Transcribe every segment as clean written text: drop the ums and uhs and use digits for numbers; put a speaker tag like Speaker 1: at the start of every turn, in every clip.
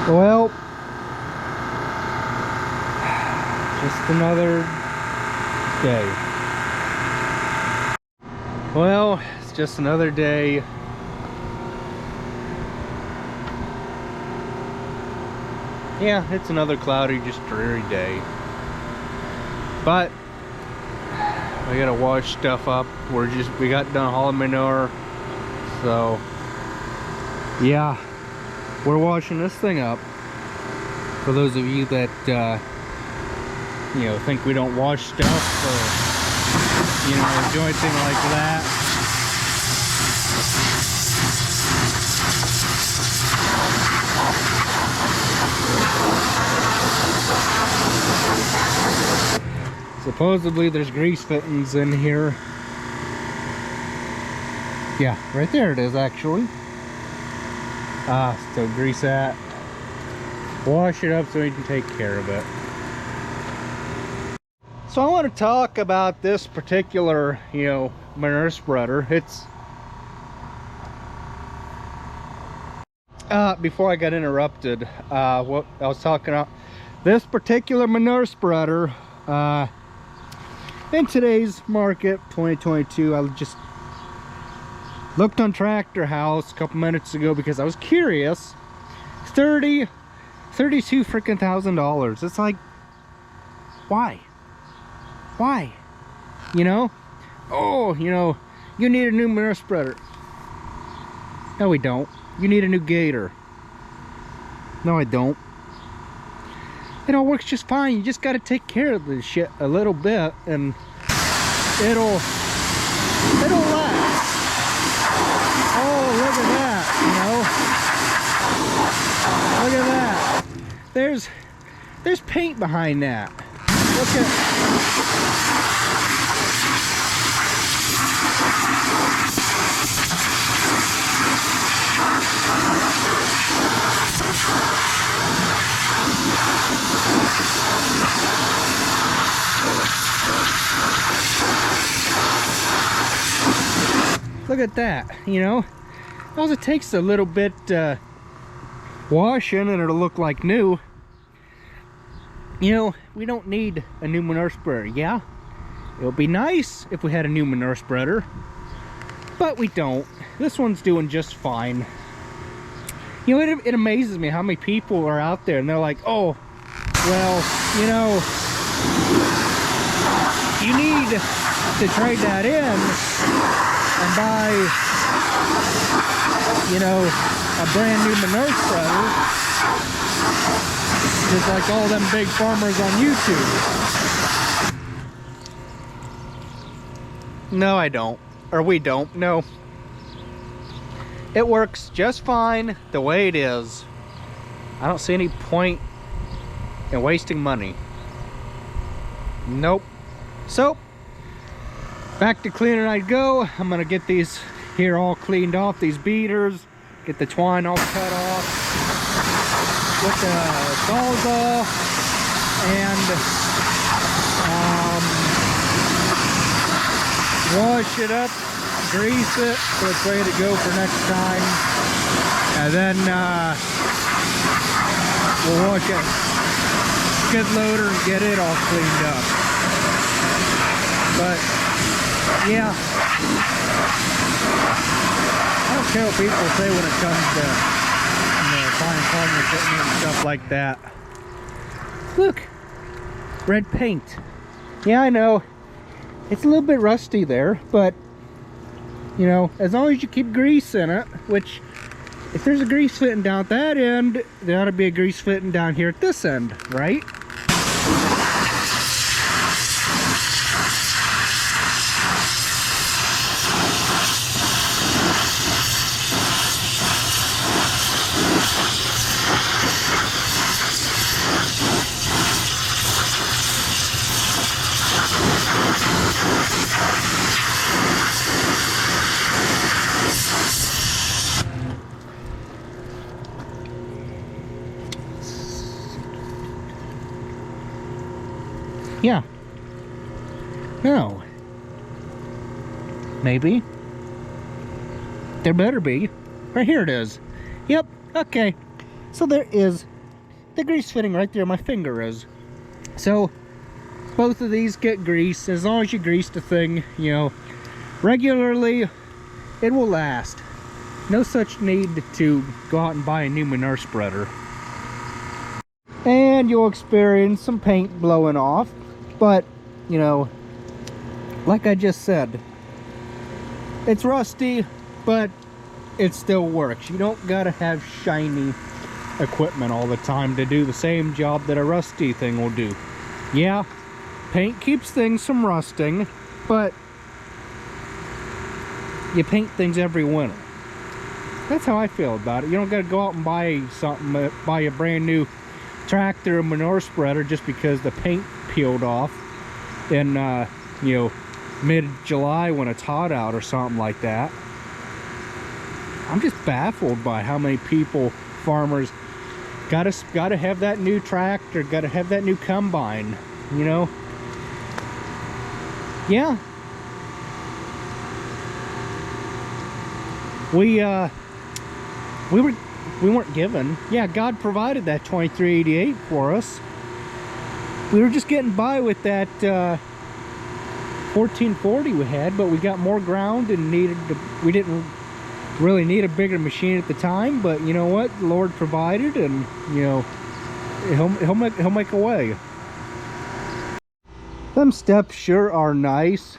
Speaker 1: Well, just another day. Well, it's just another day. Yeah, it's another cloudy, just dreary day. But I gotta wash stuff up. We got done hauling manure, so yeah, we're washing this thing up. For those of you that you know, think we don't wash stuff or, you know, do anything like that. Supposedly there's grease fittings in here. Yeah, right there it is actually. So grease that. Wash it up so you can take care of it. So I want to talk about this particular, you know, manure spreader. It's before I got interrupted, what I was talking about, this particular manure spreader, in today's market, 2022, I just looked on Tractor House a couple minutes ago because I was curious. $32 freaking $1,000. It's like, why? Why? You know? Oh, you know, you need a new manure spreader. No, we don't. You need a new gator. No, I don't. It all works just fine. You just got to take care of this shit a little bit, and it'll last. Oh, look at that! You know, look at that. There's paint behind that. Look at. Look at that, you know. All it takes a little bit washing and it'll look like new. You know, we don't need a new manure spreader. Yeah, it would be nice if we had a new manure spreader, but we don't. This one's doing just fine. You know, it amazes me how many people are out there and they're like, oh, well, you know, you need to trade that in and buy, you know, a brand new manure spreader, just like all them big farmers on YouTube. No, I don't. Or we don't. No. It works just fine the way it is. I don't see any point in wasting money. Nope. So, back to cleaning I go. I'm gonna get these here all cleaned off, these beaters, get the twine all cut off, get the sawzall, and wash it up, grease it so it's ready to go for next time, and then we'll wash it skid loader and get it all cleaned up. But yeah, I don't care what people say when it comes to, you know, fine farm equipment and stuff like that. Look, red paint. Yeah, I know it's a little bit rusty there, but you know, as long as you keep grease in it, which if there's a grease fitting down at that end, there ought to be a grease fitting down here at this end, right? Yeah. No. Maybe. There better be. Right here it is. Yep. Okay. So there is the grease fitting right there my finger is. So both of these get greased. As long as you grease the thing, you know, regularly, it will last. No such need to go out and buy a new manure spreader. And you'll experience some paint blowing off, but you know, like I just said, it's rusty, but it still works. You don't gotta have shiny equipment all the time to do the same job that a rusty thing will do. Yeah, paint keeps things from rusting, but you paint things every winter. That's how I feel about it. You don't gotta go out and buy something, buy a brand new tractor or manure spreader just because the paint peeled off in you know, mid-July when it's hot out or something like that. I'm just baffled by how many people, farmers, gotta have that new tractor, gotta have that new combine, you know. Yeah, we weren't given. Yeah, God provided that 2388 for us. We were just getting by with that 1440 we had, but we got more ground and we didn't really need a bigger machine at the time. But you know what? The Lord provided, and you know, he'll make a way. Them steps sure are nice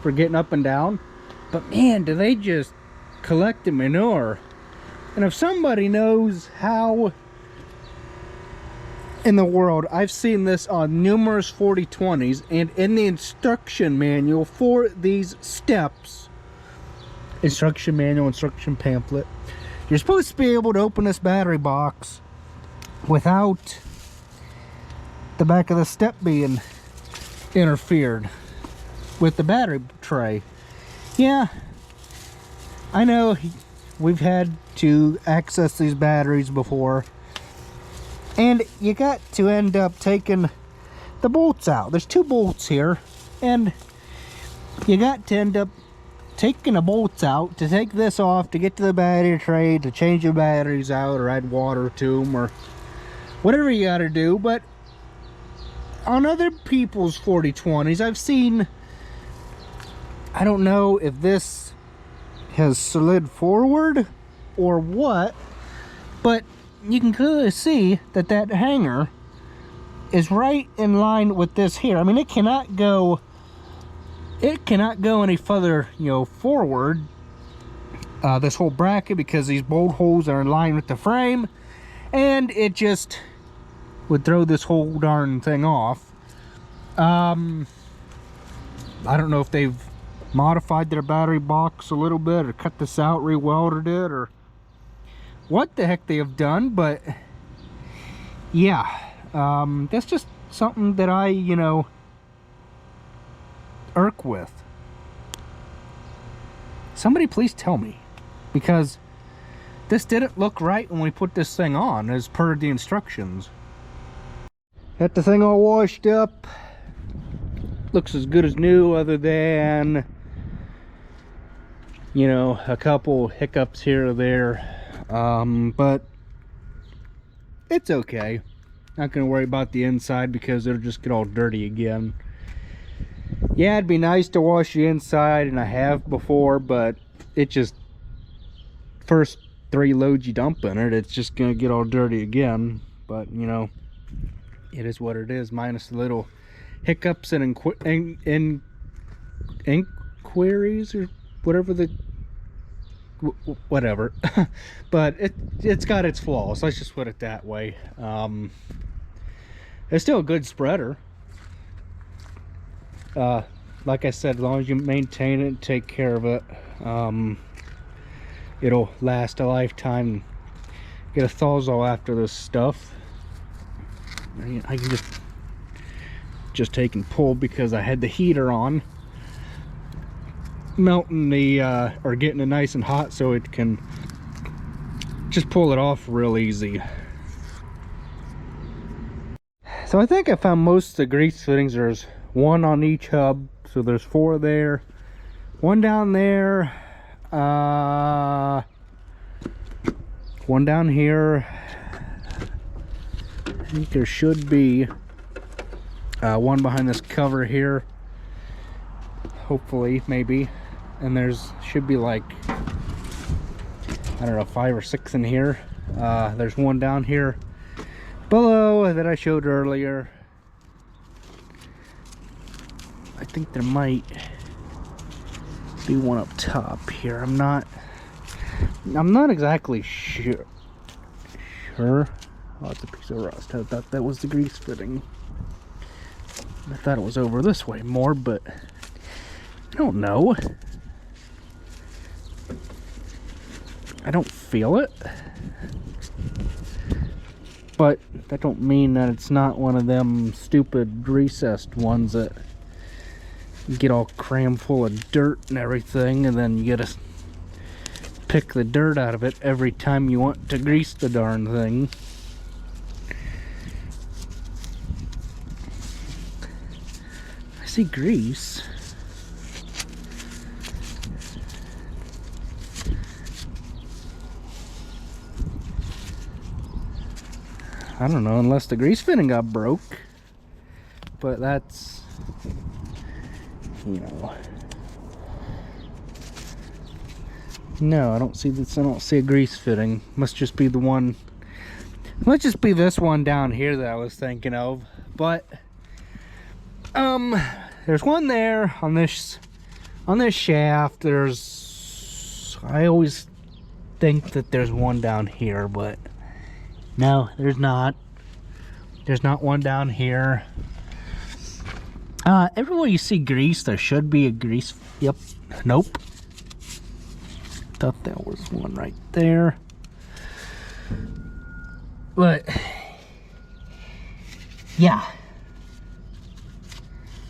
Speaker 1: for getting up and down, but man, do they just collect the manure. And if somebody knows how in the world, I've seen this on numerous 4020s, and in the instruction manual for these steps, instruction manual, instruction pamphlet, you're supposed to be able to open this battery box without the back of the step being interfered with the battery tray. Yeah, I know we've had to access these batteries before, and you got to end up taking the bolts out. There's two bolts here, and you got to end up taking the bolts out to take this off to get to the battery tray, to change the batteries out or add water to them or whatever you got to do. But on other people's 4020s, I've seen, I don't know if this has slid forward or what, but you can clearly see that that hanger is right in line with this here. I mean, it cannot go any further, you know, forward, this whole bracket, because these bolt holes are in line with the frame, and it just would throw this whole darn thing off. I don't know if they've modified their battery box a little bit, or cut this out, re-welded it, or what the heck they have done, but yeah, that's just something that I, you know, irk with. Somebody please tell me, because this didn't look right when we put this thing on as per the instructions. Got the thing all washed up, looks as good as new, other than, you know, a couple hiccups here or there, but it's okay. Not gonna worry about the inside because it'll just get all dirty again. Yeah, it'd be nice to wash the inside, and I have before, but it just, first 3 loads you dump in it, it's just gonna get all dirty again. But you know, it is what it is, minus the little hiccups and inquiries or whatever the whatever. But it's got its flaws, let's just put it that way. It's still a good spreader. Like I said, as long as you maintain it and take care of it, it'll last a lifetime. Get a Throgh after this stuff. I can just take and pull, because I had the heater on, melting the or getting it nice and hot, so it can just pull it off real easy. So I think I found most of the grease fittings. There's one on each hub, so there's 4 there, 1 down there, 1 down here, I think there should be one behind this cover here. Hopefully, maybe. And there's should be like, I don't know, 5 or 6 in here. There's one down here below that I showed earlier. I think there might be one up top here. I'm not exactly sure. Oh, it's a piece of rust. I thought that was the grease fitting. I thought it was over this way more, but I don't know. I don't feel it. But that don't mean that it's not one of them stupid recessed ones that get all crammed full of dirt and everything, and then you gotta pick the dirt out of it every time you want to grease the darn thing. I see grease. I don't know, unless the grease fitting got broke. But that's, you know. No, I don't see this. I don't see a grease fitting. Must just be the one. Must just be this one down here that I was thinking of. But there's one there on this shaft. There's, I always think that there's one down here, but no, there's not. There's not one down here. Everywhere you see grease, there should be a grease. Yep. Nope. Thought that was one right there. But yeah.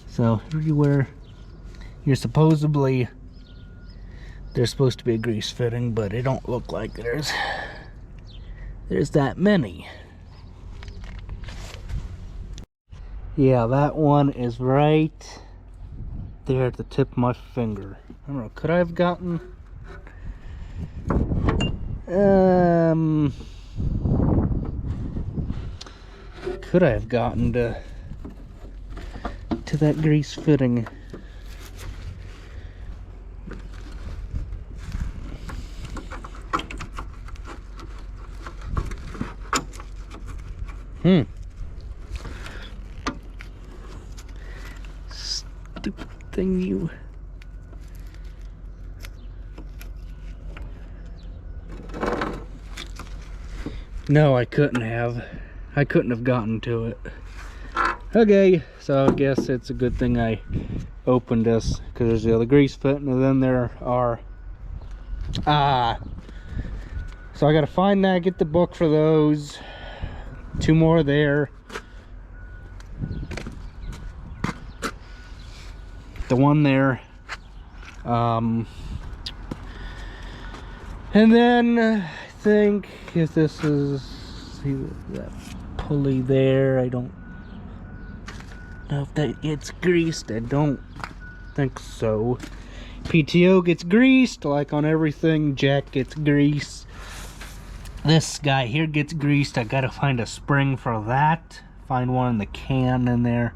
Speaker 1: So everywhere there's supposed to be a grease fitting, but it don't look like there's that many. Yeah, that one is right there at the tip of my finger. I don't know, could I have gotten could I have gotten to that grease fitting? Stupid thing, you. No, I couldn't have. I couldn't have gotten to it. Okay, so I guess it's a good thing I opened this, because there's the other grease fitting, and then there are so I gotta find that, get the book for those. 2 more there. The one there. And then I think if this is, see that pulley there, I don't know if that gets greased. I don't think so. PTO gets greased, like on everything. Jack gets greased. This guy here gets greased. I gotta find a spring for that. Find one in the can in there.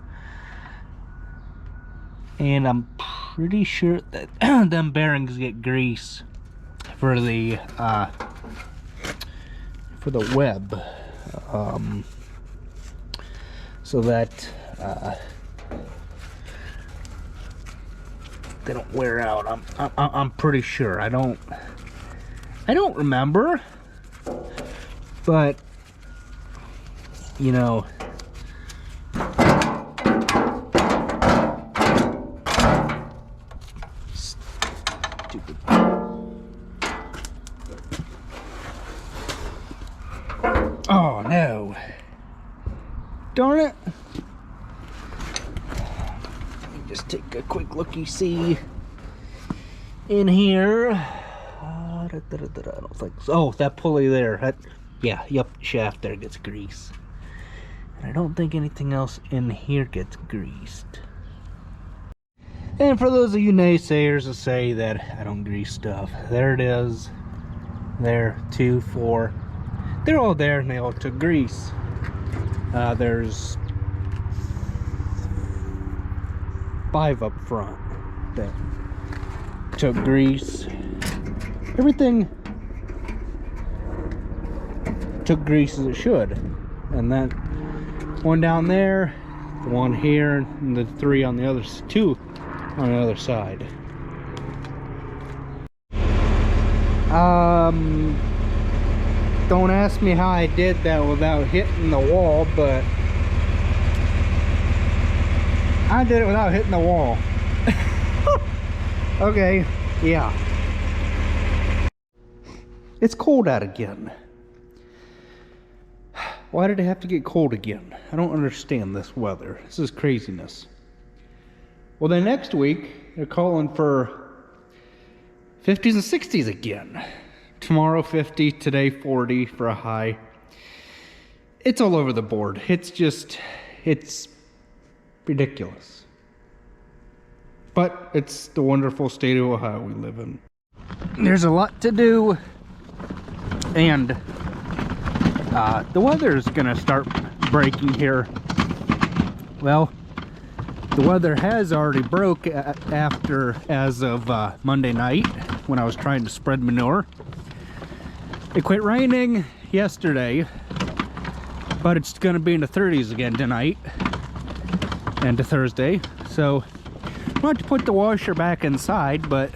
Speaker 1: And I'm pretty sure that them bearings get grease for the web, so that they don't wear out. I'm pretty sure. I don't remember, but you know. Stupid. Oh no. Darn it. Let me just take a quick looky-see in here. I don't think so. Oh, that pulley there. That, yeah, yep, shaft there gets grease. And I don't think anything else in here gets greased. And for those of you naysayers that say that I don't grease stuff, there it is. There, 2, 4. They're all there and they all took grease. There's 5 up front that took grease. Everything took grease as it should. And that one down there, the one here, and the 3 on the other, 2 on the other side. Don't ask me how I did that without hitting the wall, but I did it without hitting the wall. Okay, yeah. It's cold out again. Why did it have to get cold again? I don't understand this weather. This is craziness. Well, then next week, they're calling for 50s and 60s again. Tomorrow 50, today 40 for a high. It's all over the board. It's ridiculous. But it's the wonderful state of Ohio we live in. There's a lot to do, and the weather's gonna start breaking here. Well, the weather has already broke as of Monday night when I was trying to spread manure. It quit raining yesterday, but it's gonna be in the 30s again tonight and to Thursday. So I'm going to put the washer back inside, but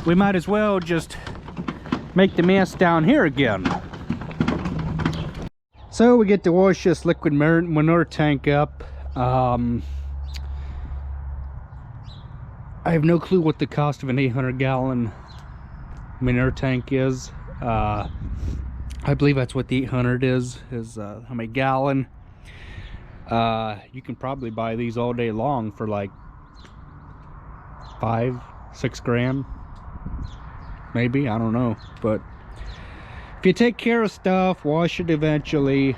Speaker 1: we might as well just make the mess down here again. So we get to wash this liquid manure tank up. I have no clue what the cost of an 800-gallon manure tank is. I believe that's what the 800 is how many gallon. You can probably buy these all day long for like 5-6 grand, maybe, I don't know. But if you take care of stuff, wash it eventually,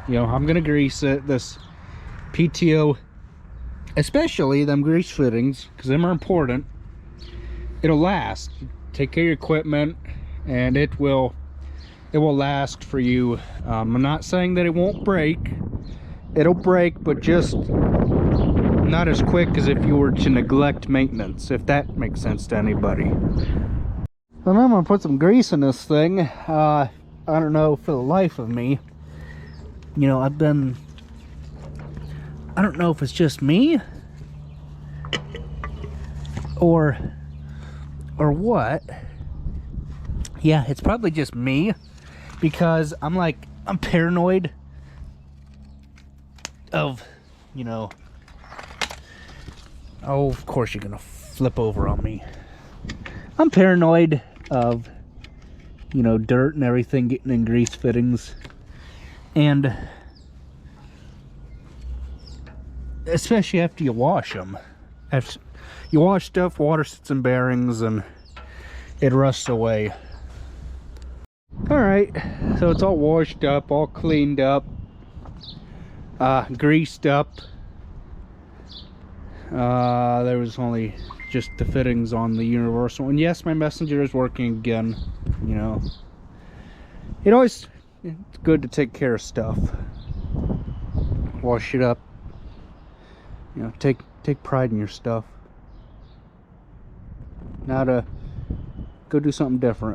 Speaker 1: you know, I'm gonna grease it. This PTO, especially them grease fittings, because them are important. It'll last. Take care of your equipment and it will last for you. I'm not saying that it won't break. It'll break, but just not as quick as if you were to neglect maintenance, if that makes sense to anybody. So now I'm gonna put some grease in this thing. I don't know, for the life of me, you know, I don't know if it's just me or what. Yeah, it's probably just me, because I'm paranoid of, you know, oh, of course you're gonna flip over on me. I'm paranoid of, you know, dirt and everything getting in grease fittings, and especially after you wash them. After you wash stuff, water sits in bearings and it rusts away. Alright, so it's all washed up, all cleaned up, greased up. There was only just the fittings on the universal, and yes, my messenger is working again. You know, it's good to take care of stuff, wash it up, you know, take pride in your stuff. Now to go do something different.